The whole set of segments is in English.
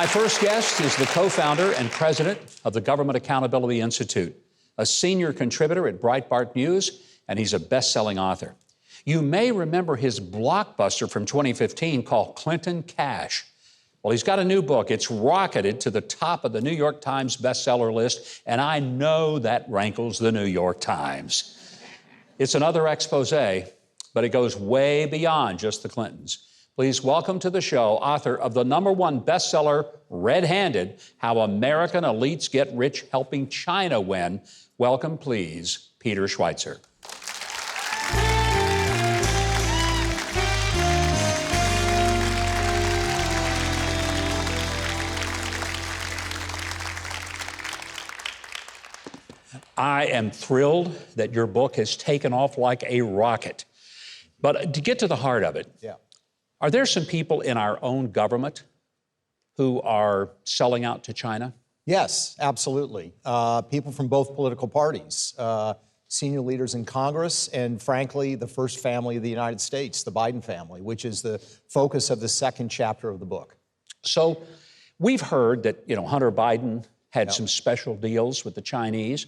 My first guest is the co-founder and president of the Government Accountability Institute, a senior contributor at Breitbart News, and he's a best-selling author. You may remember his blockbuster from 2015 called Clinton Cash. Well, he's got a new book. It's rocketed to the top of the New York Times bestseller list, and I know that rankles the New York Times. It's another expose, but it goes way beyond just the Clintons. Please welcome to the show author of the #1 bestseller, Red-Handed, How American Elites Get Rich Helping China Win. Welcome, please, Peter Schweizer. I am thrilled that your book has taken off like a rocket. But to get to the heart of it, are there some people in our own government who are selling out to China? Yes, absolutely. People from both political parties, senior leaders in Congress, and frankly, the first family of the United States, the Biden family, which is the focus of the second chapter of the book. So we've heard that, Hunter Biden had some special deals with the Chinese,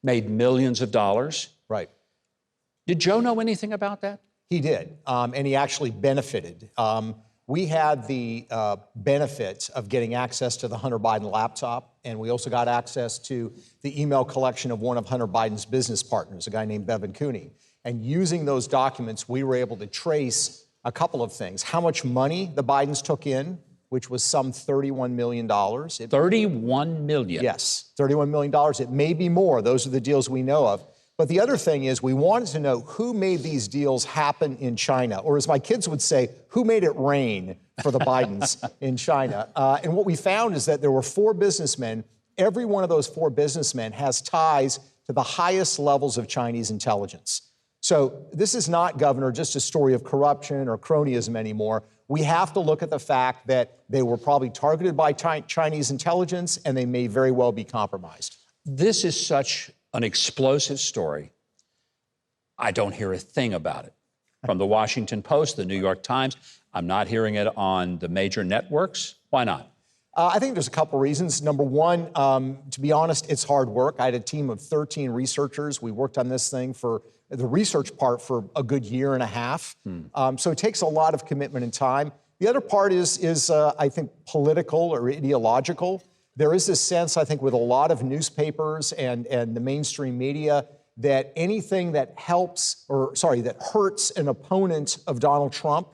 made millions of dollars. Right. Did Joe know anything about that? He did, and he actually benefited. We had the benefit of getting access to the Hunter Biden laptop, and we also got access to the email collection of one of Hunter Biden's business partners, a guy named Bevan Cooney. And using those documents, we were able to trace a couple of things. How much money the Bidens took in, which was some $31 million. $31 million? Yes, $31 million. It may be more. Those are the deals we know of. But the other thing is we wanted to know who made these deals happen in China, or as my kids would say, who made it rain for the Bidens in China. And what we found is that there were 4 businessmen. Every one of those 4 businessmen has ties to the highest levels of Chinese intelligence. So this is not, Governor, just a story of corruption or cronyism anymore. We have to look at the fact that they were probably targeted by Chinese intelligence, and they may very well be compromised. This is such an explosive story. I don't hear a thing about it. From the Washington Post, the New York Times, I'm not hearing it on the major networks. Why not? I think there's a couple reasons. Number one, to be honest, it's hard work. I had a team of 13 researchers. We worked on this thing for the research part for a good year and a half. So it takes a lot of commitment and time. The other part is I think, political or ideological. There is this sense, I think, with a lot of newspapers and the mainstream media that anything that that hurts an opponent of Donald Trump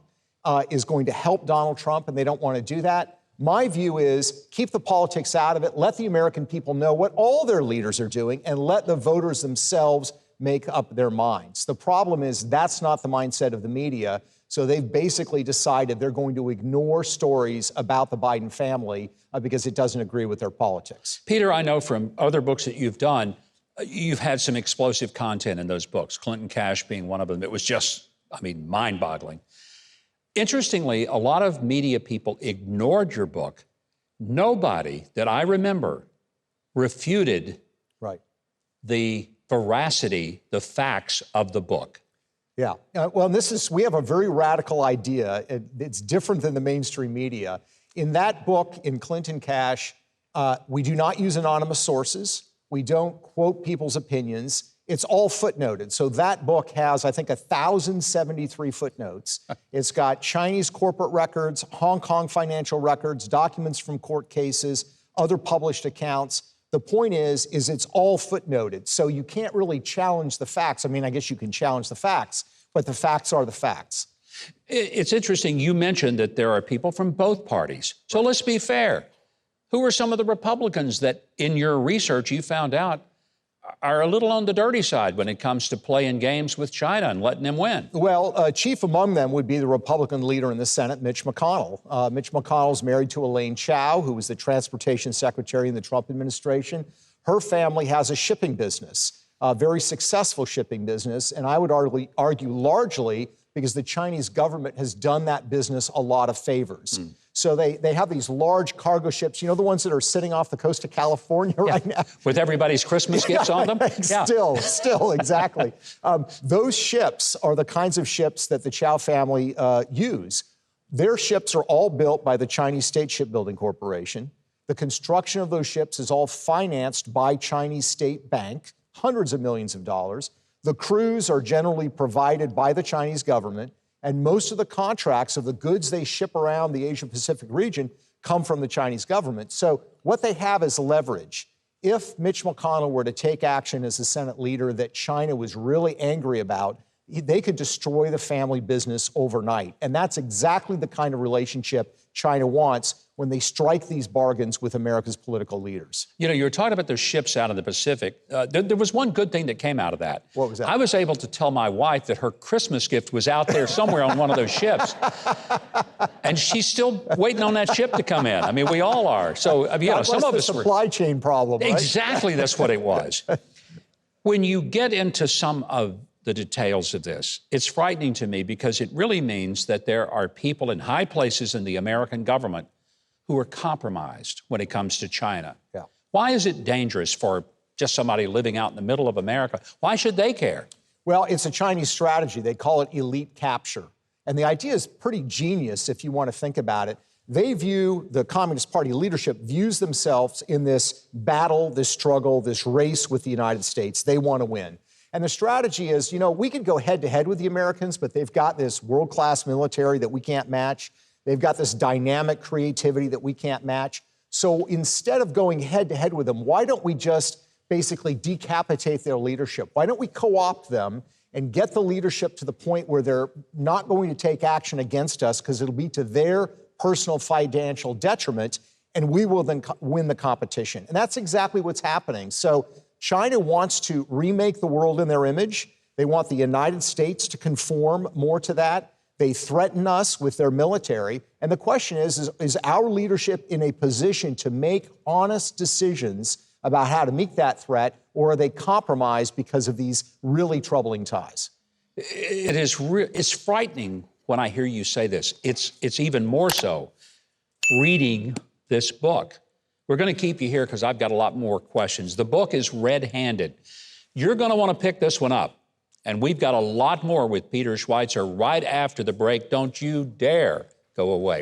is going to help Donald Trump, and they don't want to do that. My view is keep the politics out of it, let the American people know what all their leaders are doing, and let the voters themselves make up their minds. The problem is that's not the mindset of the media. So they've basically decided they're going to ignore stories about the Biden family because it doesn't agree with their politics. Peter, I know from other books that you've done, you've had some explosive content in those books, Clinton Cash being one of them. It was just, mind-boggling. Interestingly, a lot of media people ignored your book. Nobody that I remember refuted the veracity, the facts of the book. Yeah, well, we have a very radical idea. It's different than the mainstream media. In that book, in Clinton Cash, we do not use anonymous sources. We don't quote people's opinions. It's all footnoted. So that book has, I think, 1,073 footnotes. It's got Chinese corporate records, Hong Kong financial records, documents from court cases, other published accounts. The point is it's all footnoted, so you can't really challenge the facts. I guess you can challenge the facts, but the facts are the facts. It's interesting, you mentioned that there are people from both parties. So let's be fair. Who are some of the Republicans that, in your research, you found out are a little on the dirty side when it comes to playing games with China and letting them win? Well, chief among them would be the Republican leader in the Senate, Mitch McConnell. Mitch McConnell's married to Elaine Chao, who was the transportation secretary in the Trump administration. Her family has a shipping business, a very successful shipping business, and I would argue largely because the Chinese government has done that business a lot of favors. So they have these large cargo ships, the ones that are sitting off the coast of California right now. With everybody's Christmas gifts on them? Still, exactly. Those ships are the kinds of ships that the Chao family use. Their ships are all built by the Chinese State Shipbuilding Corporation. The construction of those ships is all financed by Chinese State Bank, hundreds of millions of dollars. The crews are generally provided by the Chinese government, and most of the contracts of the goods they ship around the Asia-Pacific region come from the Chinese government. So what they have is leverage. If Mitch McConnell were to take action as a Senate leader that China was really angry about, they could destroy the family business overnight. And that's exactly the kind of relationship China wants when they strike these bargains with America's political leaders. You know, you were talking about those ships out in the Pacific. There was one good thing that came out of that. What was that? I was able to tell my wife that her Christmas gift was out there somewhere on one of those ships. And she's still waiting on that ship to come in. I mean, we all are. So, you know, some of us were... supply chain problem, right? Exactly, that's what it was. When you get into some of the details of this, it's frightening to me because it really means that there are people in high places in the American government who are compromised when it comes to China. Yeah. Why is it dangerous for just somebody living out in the middle of America? Why should they care? Well, it's a Chinese strategy. They call it elite capture. And the idea is pretty genius if you want to think about it. They view, the Communist Party leadership views themselves in this battle, this struggle, this race with the United States. They want to win. And the strategy is, you know, we could go head-to-head with the Americans, but they've got this world-class military that we can't match. They've got this dynamic creativity that we can't match. So instead of going head-to-head with them, why don't we just basically decapitate their leadership? Why don't we co-opt them and get the leadership to the point where they're not going to take action against us because it'll be to their personal financial detriment, and we will then win the competition. And that's exactly what's happening. So China wants to remake the world in their image. They want the United States to conform more to that. They threaten us with their military. And the question is our leadership in a position to make honest decisions about how to meet that threat, or are they compromised because of these really troubling ties? It's frightening when I hear you say this. It's even more so reading this book. We're going to keep you here because I've got a lot more questions. The book is red-handed. You're going to want to pick this one up. And we've got a lot more with Peter Schweizer right after the break. Don't you dare go away.